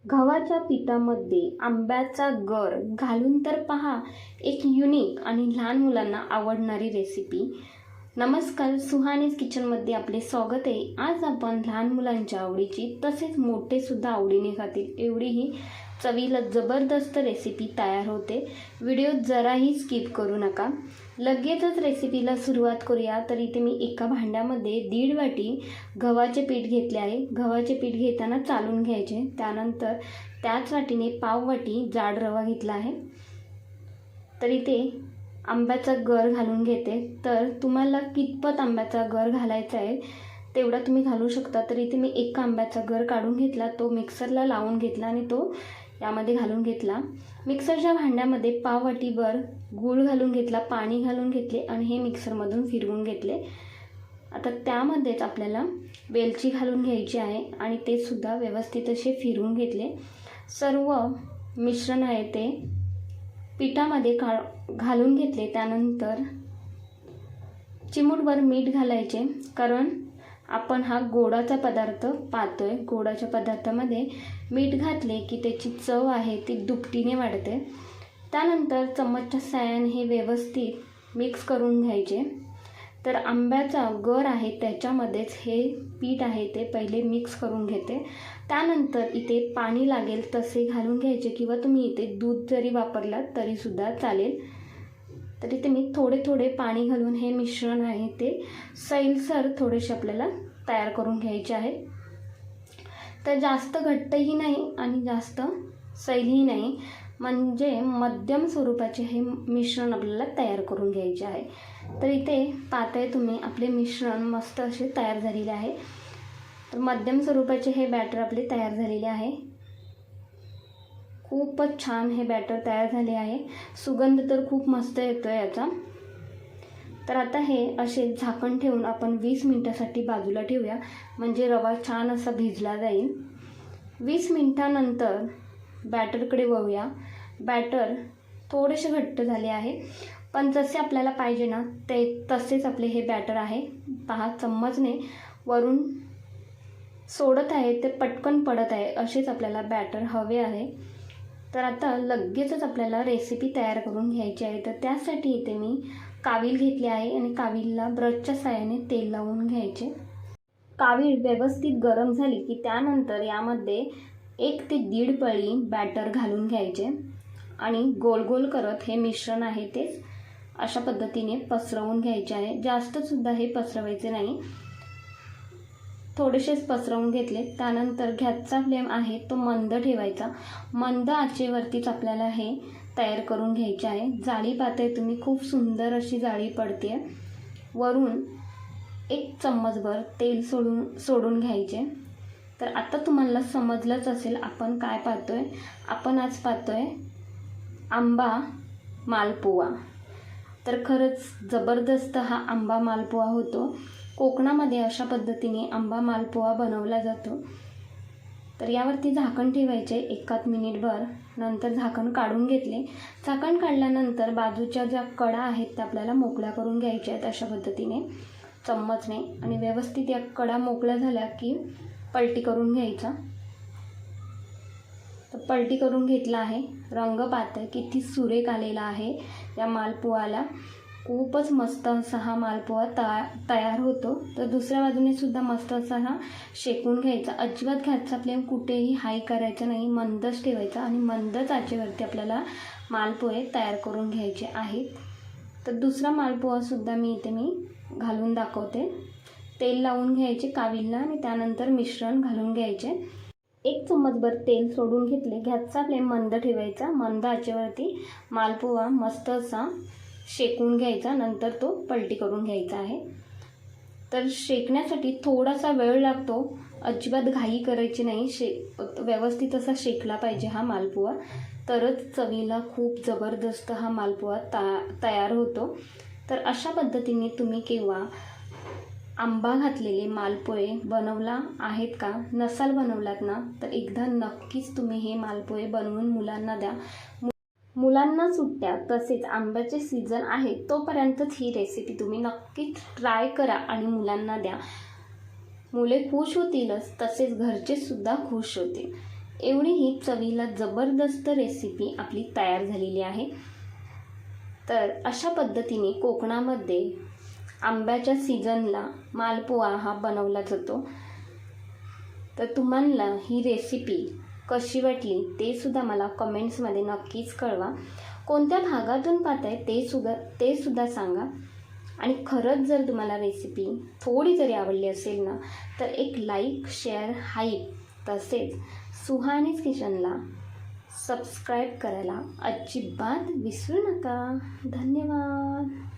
गव्हाच्या पिठामध्ये आंब्याचा गर घालून तर पहा, एक युनिक आणि लहान मुलांना आवडणारी रेसिपी. नमस्कार, सुहानीज किचनमध्ये आपले स्वागत आहे. आज आपण लहान मुलांच्या आवडीची तसेच मोठेसुद्धा आवडीने खातील एवढी ही चवीला जबरदस्त रेसिपी तयार होते. व्हिडिओ जराही स्किप करू नका. लगेचच रेसिपीला सुरुवात करूया. तर इथे मी एका भांड्यामध्ये 1.5 वाटी गव्हाचे पीठ घेतले आहे. गव्हाचे पीठ घेताना चालून घ्यायचे. त्यानंतर त्याच वाटीने 1/2 वाटी जाड रवा घेतला आहे. तर इथे आंब्याचा गर घालून घेते. तर तुम्हाला कितपत आंब्याचा गर घालायचा आहे तेवढा तुम्ही घालू शकता. तर इथे मी एका आंब्याचा गर काढून घेतला, तो मिक्सरला लावून घेतला आणि तो यामध्ये घालून घेतला. मिक्सरच्या भांड्यामध्ये 1/2 वाटीभर गूळ घालून घेतला, पाणी घालून घेतले आणि हे मिक्सरमधून फिरवून घेतले. आता त्यामध्येच आपल्याला वेलची घालून घ्यायची आहे आणि ते सुद्धा व्यवस्थित असे फिरवून घेतले. सर्व मिश्रण आहे ते पिठामध्ये घालून घेतले. त्यानंतर चिमूटभर मीठ घालायचे, कारण आपण हा गोडाचा पदार्थ पाहतोय. गोडाच्या पदार्थामध्ये मीठ घातले की त्याची चव आहे ती दुपटीने वाढते. त्यानंतर चम्मचच्या साहाय्याने हे व्यवस्थित मिक्स करून घ्यायचे. तर आंब्याचा गर आहे त्याच्यामध्येच हे पीठ आहे ते पहिले मिक्स करून घेते. त्यानंतर इथे पाणी लागेल तसे घालून घ्यायचे, किंवा तुम्ही इथे दूध जरी वापरलात तरीसुद्धा चालेल. तर इथे मी थोडे थोडे पाणी घालून हे मिश्रण आहे ते सैलसर थोडेसे आपल्याला तयार करून घ्यायचे आहे. तर जास्त घट्टही नाही आणि जास्त सैलही नाही, म्हणजे मध्यम स्वरूपाचे हे मिश्रण आपल्याला तयार करून घ्यायचे आहे. तर इथे पाहताय तुम्ही आपले मिश्रण मस्त असे तयार झालेले आहे. तर मध्यम स्वरूपाचे हे बॅटर आपले तयार झालेले आहे. खूपच छान हे बॅटर तयार झाले आहे. सुगंध तर खूप मस्त येतो आहे याचा. तर आता हे असे झाकण ठेवून आपण 20 मिनिटासाठी बाजूला ठेवूया, म्हणजे रवा छान असा भिजला जाईल. 20 मिनिटानंतर बॅटरकडे वळूया. बॅटर थोडेसे घट्ट झाले आहे, पण जसे आपल्याला पाहिजे ना ते तसेच आपले हे बॅटर आहे. पहा, चम्मचने वरून सोडत आहे ते पटकन पडत आहे, असेच आपल्याला बॅटर हवे आहे. तर आता लगेचच आपल्याला रेसिपी तयार करून घ्यायची आहे. तर त्यासाठी इथे मी कावील घेतले आहे आणि कावीलला ब्रशच्या साहाय्याने तेल लावून घ्यायचे. कावीळ व्यवस्थित गरम झाली की त्यानंतर यामध्ये 1 ते 1.5 पळी बॅटर घालून घ्यायचे आणि गोल गोल करत हे मिश्रण आहे ते अशा पद्धतीने पसरवून घ्यायचे आहे. जास्तसुद्धा हे पसरवायचे नाही, थोडेसेच पसरवून घेतले. त्यानंतर गॅसचा फ्लेम आहे तो मंद ठेवायचा. मंद आचेवरतीच आपल्याला हे तयार करून घ्यायचे आहे. जाळी पाहताय तुम्ही, खूप सुंदर अशी जाळी पडते. वरून 1 चम्मचभर तेल सोडून घ्यायचे. तर आता तुम्हाला समजलंच असेल आपण काय पाहतोय. आपण आज पाहतोय आंबा मालपुवा. तर खरंच जबरदस्त हा आंबा मालपुवा होतो. कोकणामध्ये अशा पद्धतीने आंबा मालपुवा बनवला जातो. तर यावरती झाकण ठेवायचे 1 मिनिटभर. नंतर झाकण काढून घेतले. झाकण काढल्यानंतर बाजूच्या ज्या कडा आहेत त्या आपल्याला मोकळ्या करून घ्यायच्या आहेत अशा पद्धतीने चम्मचने, आणि व्यवस्थित या कडा मोकळ्या झाल्या की पलटी करून घ्यायचा. तर पलटी करून घेतला आहे. रंग पाहताय किती सुरेख आलेला आहे या मालपुवाला. खूपच मस्त असा हा मालपुवा तयार होतो. तर दुसऱ्या बाजूने सुद्धा मस्त असा हा शेकून घ्यायचा. अजिबात गॅसचा फ्लेम कुठेही हाय करायचा नाही, मंदच ठेवायचा आणि मंदच आचेवरती आपल्याला मालपुवे तयार करून घ्यायचे आहेत. तर दुसरा मालपुवासुद्धा मी घालून दाखवते. तेल लावून घ्यायचे कावीलला आणि त्यानंतर मिश्रण घालून घ्यायचे. 1 चम्मचभर तेल सोडून घेतले. गॅसचा फ्लेम मंद ठेवायचा. मंद आचेवरती मालपुवा मस्त असा शेकून घ्यायचा. नंतर तो पलटी करून घ्यायचा आहे. तर शेकण्यासाठी थोडासा वेळ लागतो, अजिबात घाई करायची नाही. व्यवस्थित असा शेकला पाहिजे हा मालपुवा, तरच चवीला खूप जबरदस्त हा मालपुवा तयार होतो. तर अशा पद्धतीने तुम्ही केव्हा आंबा घातलेले मालपोहे बनवला आहेत का? नसाल बनवलात ना तर एकदा नक्कीच तुम्ही हे मालपोहे बनवून मुलांना द्या. मुलांना सुट्ट्या तसेच आंब्याचे सीझन आहे तोपर्यंतच ही रेसिपी तुम्ही नक्कीच ट्राय करा आणि मुलांना द्या. मुले खुश होतीलच, तसेच घरचे सुद्धा खुश होतील. एवढी ही चवीला जबरदस्त रेसिपी आपली तयार झालेली आहे. तर अशा पद्धतीने कोकणामध्ये आंब्याच्या सीझनला मालपुआ हा बनवला जातो. तर तुम्हाला ही रेसिपी कशी वाटली ते सुद्धा मला कमेंट्समध्ये नक्कीच कळवा. कोणत्या भागातून पाहताय ते सुद्धा सांगा. आणि खरंच जर तुम्हाला रेसिपी थोडी जरी आवडली असेल ना, तर एक लाईक, शेअर, हाईप तसेच सुहानीज किचनला सबस्क्राईब करायला अजिबात विसरू नका. धन्यवाद.